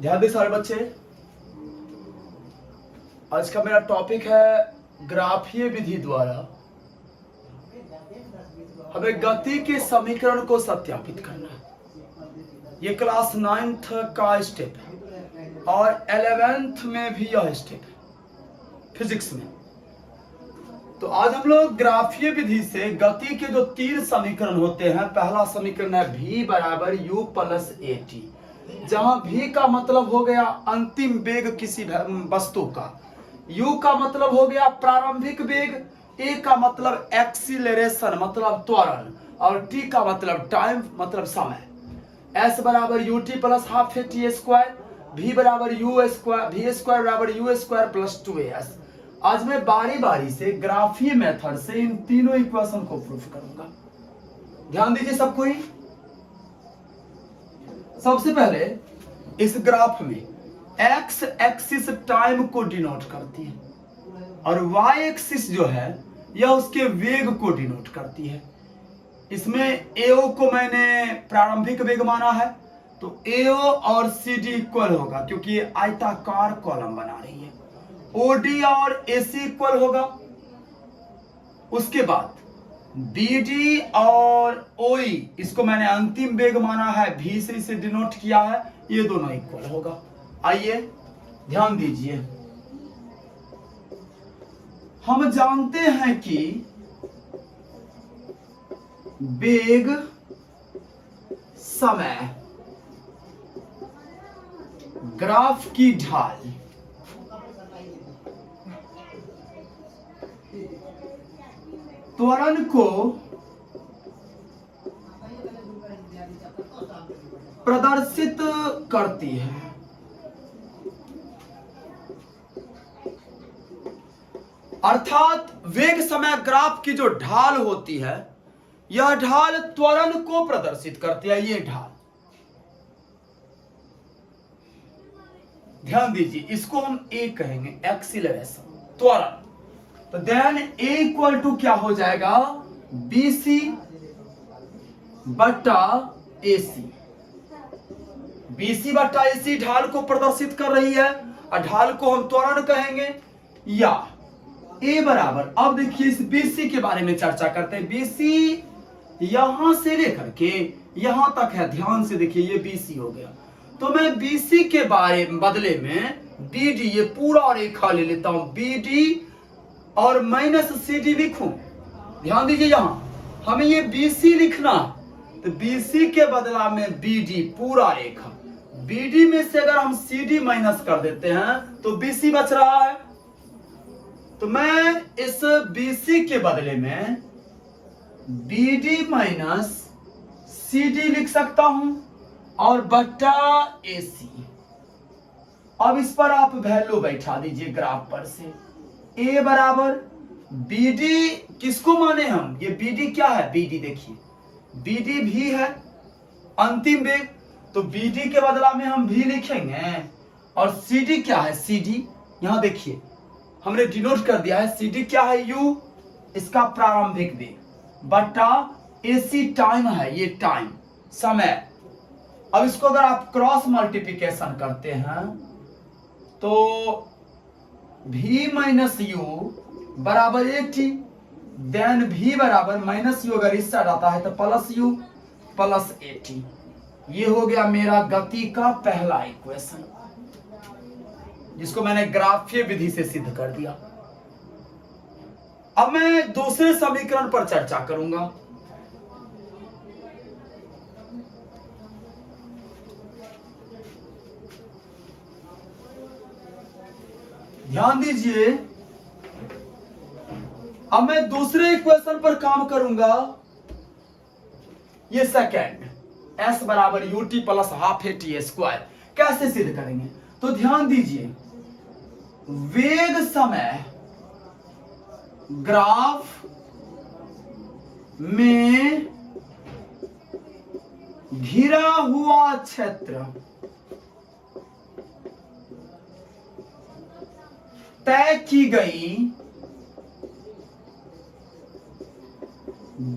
ध्यान दें सारे बच्चे, आज का मेरा टॉपिक है ग्राफीय विधि द्वारा हमें गति के समीकरण को सत्यापित करना है। ये क्लास 9th का स्टेप है और 11th में भी यह स्टेप है फिजिक्स में। तो आज हम लोग ग्राफीय विधि से गति के जो 3 समीकरण होते हैं, पहला समीकरण है v बराबर u प्लस ए टी, जहां v का मतलब हो गया अंतिम वेग किसी वस्तु का, u का मतलब हो गया प्रारंभिक वेग, a का मतलब एक्सीलरेशन मतलब त्वरण और t का मतलब टाइम मतलब समय। s बराबर U T plus half A T square, v बराबर यू स्क्वायर, v स्क्वायर बराबर यू स्क्वायर प्लस 2as। आज मैं बारी बारी से ग्राफीय मेथड से इन तीनों इक्वेशन को प्रूफ करूंगा। ध्यान दीजिए सब कोई। सबसे पहले इस ग्राफ में x एक्सिस टाइम को डिनोट करती है और y एक्सिस जो है यह उसके वेग को डिनोट करती है। इसमें AO को मैंने प्रारंभिक वेग माना है, तो AO और CD इक्वल होगा क्योंकि ये आयताकार कॉलम बना रही है। OD और AC इक्वल होगा। उसके बाद BD और OE, इसको मैंने अंतिम वेग माना है, V से इसे डिनोट किया है, ये दोनों इक्वल होगा। आइए ध्यान दीजिए, हम जानते हैं कि वेग समय ग्राफ की ढाल त्वरण को प्रदर्शित करती है। अर्थात वेग समय ग्राफ की जो ढाल होती है, यह ढाल त्वरण को प्रदर्शित करती है। ये ढाल, ध्यान दीजिए, इसको हम ए कहेंगे, एक्सीलरेशन त्वरण। तो देन ए इक्वल टू क्या हो जाएगा, BC बटा AC। BC बटा AC ढाल को प्रदर्शित कर रही है और ढाल को हम त्वरण कहेंगे। या A बराबर, अब देखिए इस BC के बारे में चर्चा करते हैं। BC यहां से लेकर के यहां तक है, ध्यान से देखिए, ये BC हो गया। तो मैं BC के बदले में BD, ये पूरा रेखा ले लेता हूं, BD और माइनस CD लिखूं। ध्यान दीजिए, यहां हमें ये BC लिखना, तो BC के बदला में BD पूरा रेखा, BD में से अगर हम CD माइनस कर देते हैं तो BC बच रहा है। तो मैं इस BC के बदले में BD माइनस CD लिख सकता हूं और बट्टा AC। अब इस पर आप वैल्यू बैठा दीजिए ग्राफ पर से। A बराबर BD, किसको माने हम, ये BD क्या है, BD देखिए, BD भी है अंतिम वेग, तो BD के बदला में हम V लिखेंगे। और CD क्या है, CD यहां देखिए हमने डिनोट कर दिया है। CD क्या है, U, इसका प्रारंभिक वेग, बटा AC टाइम है, ये टाइम समय। अब इसको अगर आप क्रॉस मल्टीप्लिकेशन करते हैं तो V माइनस यू बराबर 80, देन V बराबर माइनस यू, अगर इस साइड आता है तो प्लस यू प्लस 80। ये हो गया मेरा गति का पहला इक्वेशन, जिसको मैंने ग्राफीय विधि से सिद्ध कर दिया। अब मैं दूसरे समीकरण पर चर्चा करूंगा। ध्यान दीजिए, अब मैं दूसरे इक्वेशन पर काम करूंगा। ये सेकेंड, S बराबर U T plus half A T square, कैसे सिद्ध करेंगे, तो ध्यान दीजिए, वेग समय ग्राफ में घिरा हुआ क्षेत्र तय की गई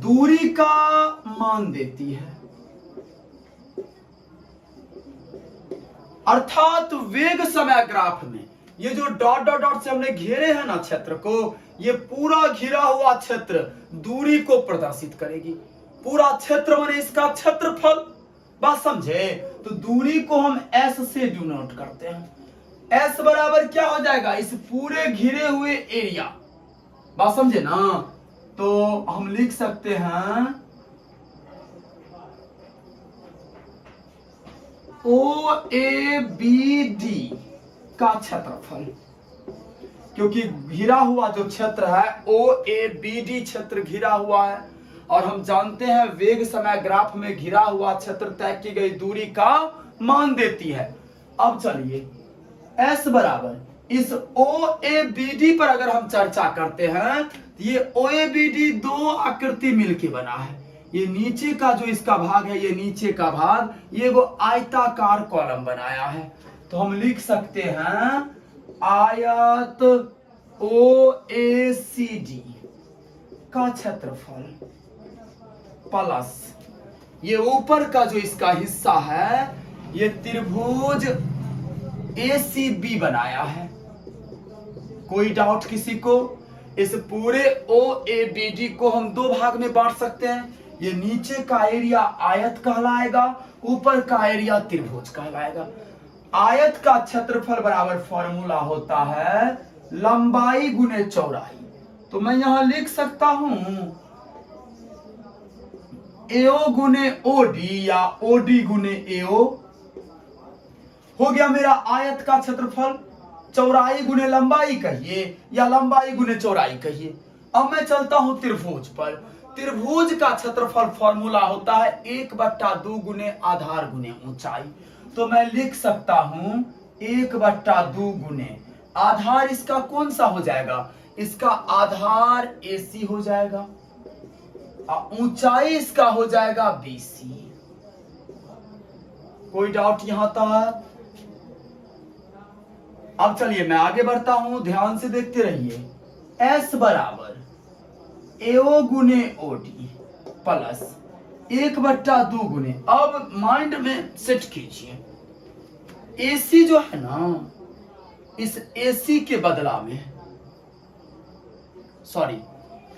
दूरी का मान देती है। अर्थात वेग समय ग्राफ में ये जो डॉट डॉट डॉट से हमने घेरे हैं ना क्षेत्र को, ये पूरा घिरा हुआ क्षेत्र दूरी को प्रदर्शित करेगी। पूरा क्षेत्र माने इसका क्षेत्रफल, बात समझे? तो दूरी को हम एस से डिनोट करते हैं। एस बराबर क्या हो जाएगा? इस पूरे घिरे हुए एरिया, बात समझे ना? तो हम लिख सकते हैं ओ ए बी डी का क्षेत्रफल, क्योंकि घिरा हुआ जो क्षेत्र है ओ ए बी डी क्षेत्र घिरा हुआ है, और हम जानते हैं वेग समय ग्राफ में घिरा हुआ क्षेत्र तय की गई दूरी का मान देती है। अब चलिए S बराबर इस ओ ए बी डी पर अगर हम चर्चा करते हैं, तो ये ओ ए बी डी दो आकृति मिलके बना है। ये नीचे का जो इसका भाग है, ये नीचे का भाग, ये वो आयताकार कॉलम बनाया है। तो हम लिख सकते हैं आयत ओ ए सी डी का क्षेत्रफल प्लस ये ऊपर का जो इसका हिस्सा है, ये त्रिभुज ACB बनाया है। कोई डाउट किसी को? इस पूरे OABD को हम दो भाग में बांट सकते हैं। ये नीचे का एरिया आयत कहलाएगा, ऊपर का एरिया त्रिभुज कहलाएगा। आयत का क्षेत्रफल बराबर फॉर्मूला होता है लंबाई गुने चौड़ाई। तो मैं यहां लिख सकता हूं AO गुने OD या OD गुने AO। हो गया मेरा आयत का क्षेत्रफल। चौड़ाई गुने लंबाई कहिए या लंबाई गुने चौड़ाई कहिए। अब मैं चलता हूं त्रिभुज पर। त्रिभुज का क्षेत्रफल फॉर्मूला होता है 1/2 गुने आधार गुने ऊंचाई। तो मैं लिख सकता हूं 1/2 गुने आधार, इसका कौन सा हो जाएगा? इसका आधार AC हो जाएगा, ऊंचाई इसका हो जाएगा BC। कोई डाउट यहां तक? अब चलिए मैं आगे बढ़ता हूं, ध्यान से देखते रहिए। S बराबर AO गुने OD प्लस 1/2 गुने, अब माइंड में सेट कीजिए, AC जो है ना, इस AC के बदला में, सॉरी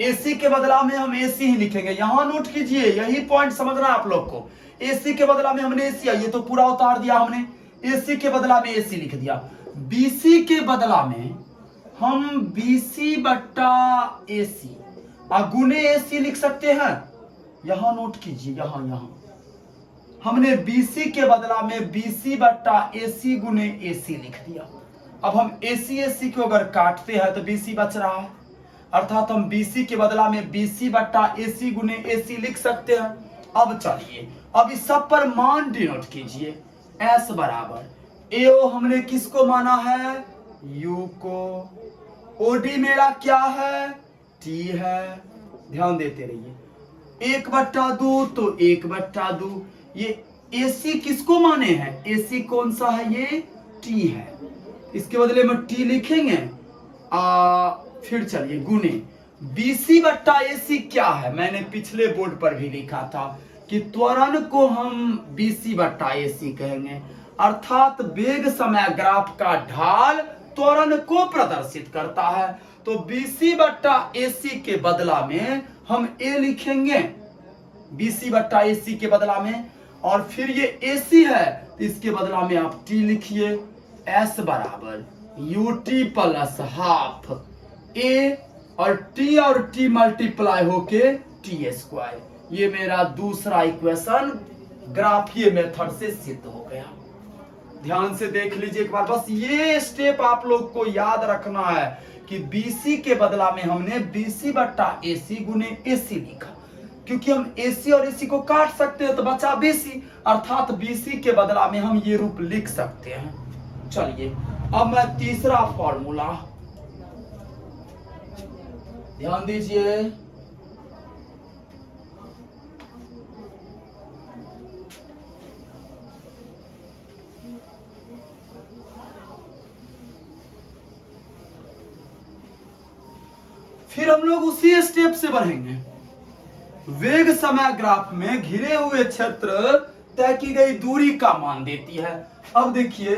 AC के बदला में हम AC ही लिखेंगे। यहां नोट कीजिए, यही पॉइंट समझना है आप लोग को। AC के बदला में हमने AC, ये तो पूरा उतार दिया हमने, AC के बदला में AC लिख दिया। BC के बदला में हम BC/AC गुने AC लिख सकते हैं। यहां नोट कीजिए, यहां हमने BC के बदला में BC/AC गुने AC लिख दिया। अब हम AC को अगर काटते हैं तो BC बच रहा है, अर्थात हम BC के बदला में BC/AC गुने AC लिख सकते हैं। अब चलिए, अब इस सब पर मान डिनोट कीजिए। S बराबर AO हमने किसको माना है? U को। OD मेरा क्या है? T है। ध्यान देते रहिए। 1/2 तो 1/2। ये AC किसको माने हैं? AC कौन सा है? ये T है। इसके बदले में T लिखेंगे। फिर चलिए गुने BC/AC क्या है? मैंने पिछले बोर्ड पर भी लिखा था कि त्वरण को हम BC/AC कहेंगे, अर्थात वेग समय ग्राफ का ढाल त्वरण को प्रदर्शित करता है। तो BC/AC के बदला में हम A लिखेंगे, BC/AC के बदला में, और फिर ये AC है तो इसके बदला में आप T लिखिए। S बराबर UT प्लस हाफ A और T मल्टीप्लाई होके T²। ये मेरा दूसरा इक्वेशन ग्राफीय मेथड से सिद्ध हो गया। ध्यान से देख लीजिए एक बार, बस ये स्टेप आप लोग को याद रखना है कि BC के बदला में हमने BC/AC गुने AC लिखा, क्योंकि हम AC और AC को काट सकते हैं तो बचा BC, अर्थात BC के बदला में हम ये रूप लिख सकते हैं। चलिए अब मैं तीसरा फॉर्मूला, ध्यान दीजिए। फिर हम लोग उसी स्टेप से बढ़ेंगे। वेग समय ग्राफ में घिरे हुए क्षेत्र तय की गई दूरी का मान देती है। अब देखिए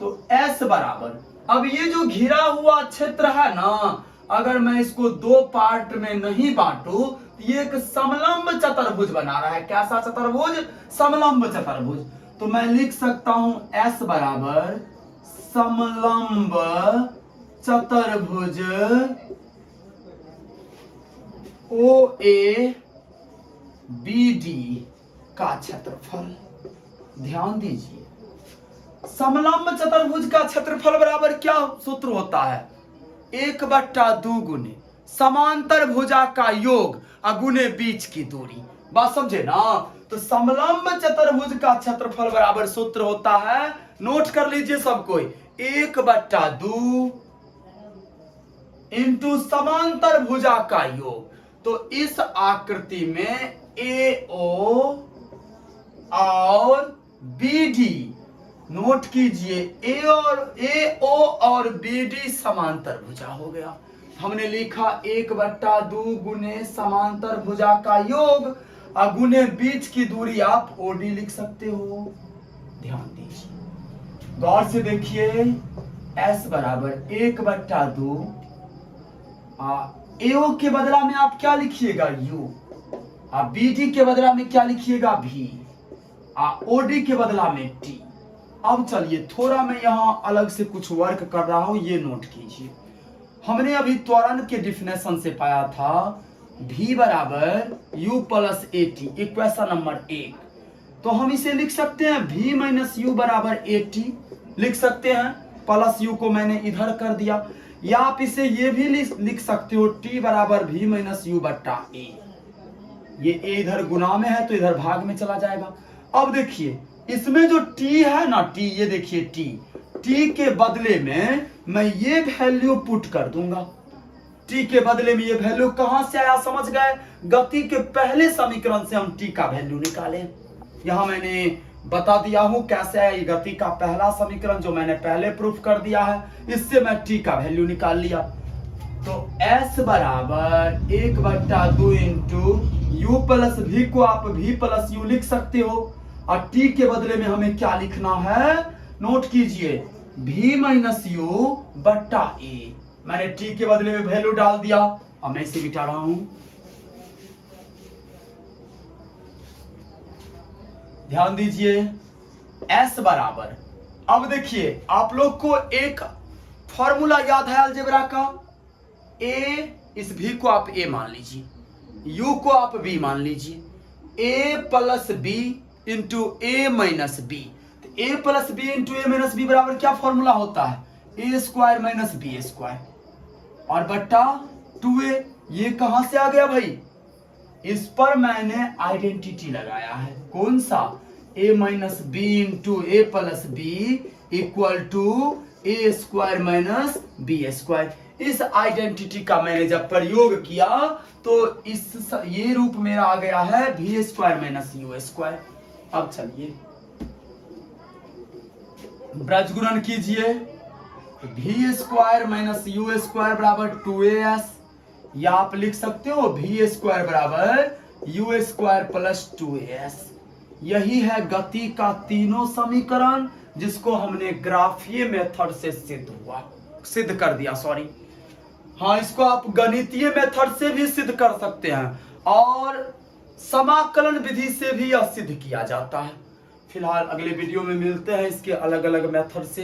तो S बराबर, अब ये जो घिरा हुआ क्षेत्र है ना, अगर मैं इसको दो पार्ट में नहीं बांटू तो ये एक समलंब चतुर्भुज बना रहा है। कैसा चतुर्भुज? समलंब चतुर्भुज। तो मैं लिख सकता हूं S बराबर समलंब चतुर्भुज OABD का क्षेत्रफल। ध्यान दीजिए, समलंब चतुर्भुज का क्षेत्रफल बराबर क्या सूत्र होता है? 1/2 गुने समांतर भुजा का योग अगुने बीच की दूरी। बात समझे ना? तो समलंब चतुर्भुज का क्षेत्रफल बराबर सूत्र होता है, नोट कर लीजिए सब कोई, 1/2 इंटू समांतर भुजा का योग। तो इस आकृति में AO और BD, नोट कीजिए, AO और BD समांतर भुजा हो गया। हमने लिखा 1/2 गुने समांतर भुजा का योग गुने बीच की दूरी, आप OD लिख सकते हो। ध्यान दीजिए, गौर से देखिए, S बराबर 1/2, AO के बदला में आप क्या लिखिएगा? U। BD के बदला में क्या लिखिएगा? V। OD के बदला में T। अब चलिए थोड़ा मैं यहां अलग से कुछ वर्क कर रहा हूं, ये नोट कीजिए। हमने अभी त्वरण के डिफिनेशन से पाया था V बराबर U plus AT, equation number 1। तो हम इसे लिख सकते हैं V माइनस U बराबर AT लिख सकते हैं, प्लस U को मैंने इधर कर दिया, या आप इसे ये भी लिख सकते हो T बराबर V माइनस U बट्टा A। ये A इधर गुना में है तो इधर भाग में चला जाएगा। अब देखिए इसमें जो T है ना, T, ये देखिए T के बदले में मैं ये वैल्यू पुट कर दूंगा। T के बदले में ये वैल्यू कहां से आया समझ गए? गति के पहले समीकरण से हम T का वैल्यू निकालें। यहां मैंने बता दिया हूं कैसे है ये गति का पहला समीकरण, जो मैंने पहले प्रूफ कर दिया है, इससे मैं T का वैल्यू निकाल लिया। तो S बराबर 1/2 इंटू U प्लस V को आप V प्लस U लिख सकते हो, और T के बदले में हमें क्या लिखना है? नोट कीजिए, V माइनस U बट्टा A। मैंने T के बदले में वैल्यू डाल दिया, अब मैं इसे मिटा रहा हूं। ध्यान दीजिए, S बराबर, अब देखिए आप लोग को एक फॉर्मूला याद है अलजेब्रा का, A, इस V को आप A मान लीजिए, U को आप B मान लीजिए, A plus B into A minus B। तो A plus B into A minus B बराबर क्या फॉर्मूला होता है? A square minus B square और बट्टा 2A। ये कहां से आ गया भाई? इस पर मैंने आइडेंटिटी लगाया है, कौन सा? A minus B into A plus B equal to A square minus B square. इस आइडेंटिटी का मैंने जब प्रयोग किया तो ये रूप मेरा आ गया है V square minus U square. अब चलिए ब्रज गुणन कीजिए, V square minus U square बराबर 2AS, या आप लिख सकते हो V स्क्वायर बराबर U स्क्वायर प्लस 2AS। यही है गति का तीनों समीकरण, जिसको हमने ग्राफीय मेथड से सिद्ध कर दिया। सॉरी, हाँ, इसको आप गणितीय मेथड से भी सिद्ध कर सकते हैं और समाकलन विधि से भी यह सिद्ध किया जाता है। फिलहाल अगले वीडियो में मिलते हैं इसके अलग अलग मेथड से।